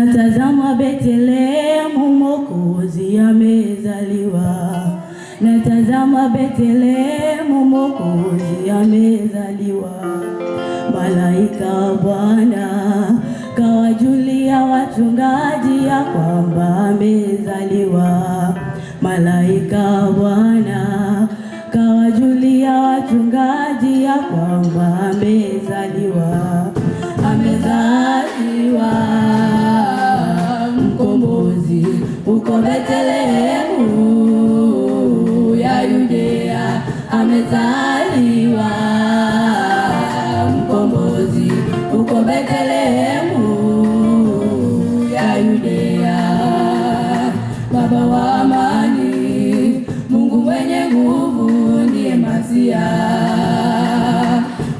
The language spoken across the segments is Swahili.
Natazama Betlehemu, Mwokozi amezaliwa. Natazama Betlehemu, Mwokozi amezaliwa. Malaika Bwana kawajulia wachungaji ya kwamba amezaliwa. Malaika Bwana kawajulia wachungaji ya kwamba amezaliwa. Amezaliwa mkombozi uko Betlehemu ya Yudea. Amezaliwa mkombozi uko Betlehemu ya Yudea. Baba wa amani, Mungu mwenye nguvu ndiye Masia.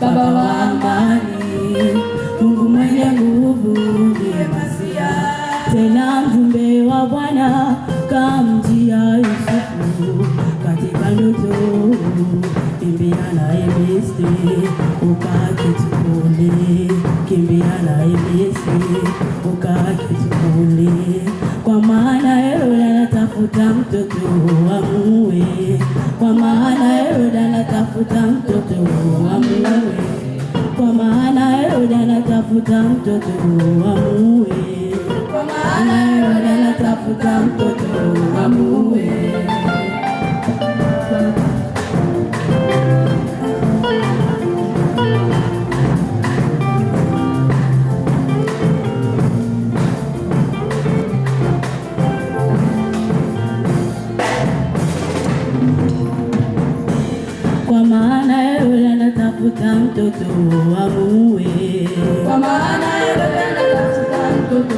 Baba wa amani, Mungu mwenye nguvu ndiye Masia. Tena mjumbe wa Bwana kamjia Yusufu katika ndoto, kimbia naye Misri ukaketi kule. Kimbia naye Misri ukaketi kule, kwa maana Herode anatafuta mtoto amuue. Kwa maana Herode anatafuta mtoto amuue. Kwa maana Herode anatafuta mtoto amuue. Kwa maana Herode anatafuta mtoto amuue. Kwa maana Herode anatafuta mtoto amuue. Kwa maana Herode anatafuta mtoto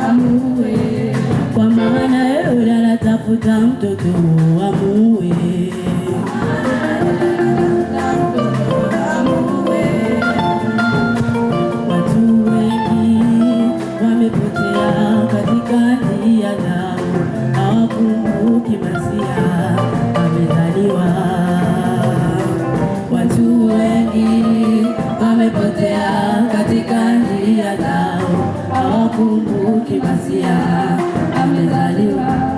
amuue. Kwa maana Herode anatafuta mtoto amuue. Watu wengi wamepotea katika njia zao, hawakumbuki Masia amezaliwa. Watu wengi wamepotea katika njia zao, hawakumbuki Masia amezaliwa.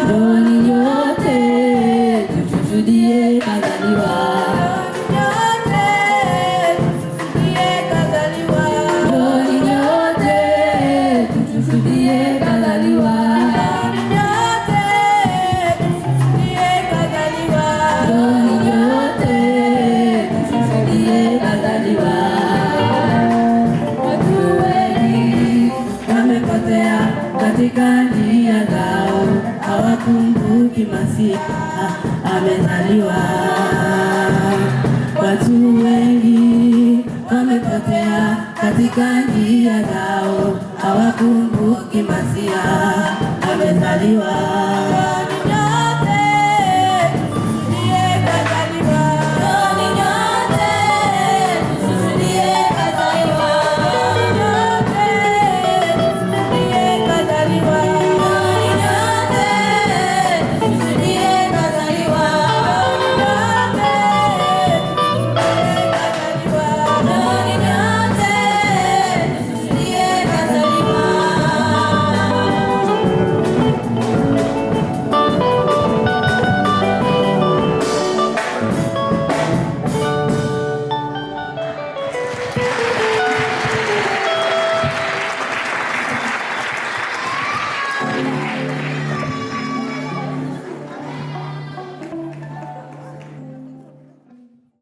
Ndoni nyote tushuhudie kazaliwa. Ndoni nyote tushuhudie kazaliwa. Ndoni nyote tushuhudie kazaliwa. Watu wengi wamepotea katika njia zao, hawakumbuki Masia amezaliwa. Watu wengi wamepotea katika njia zao, hawakumbuki Masia amezaliwa.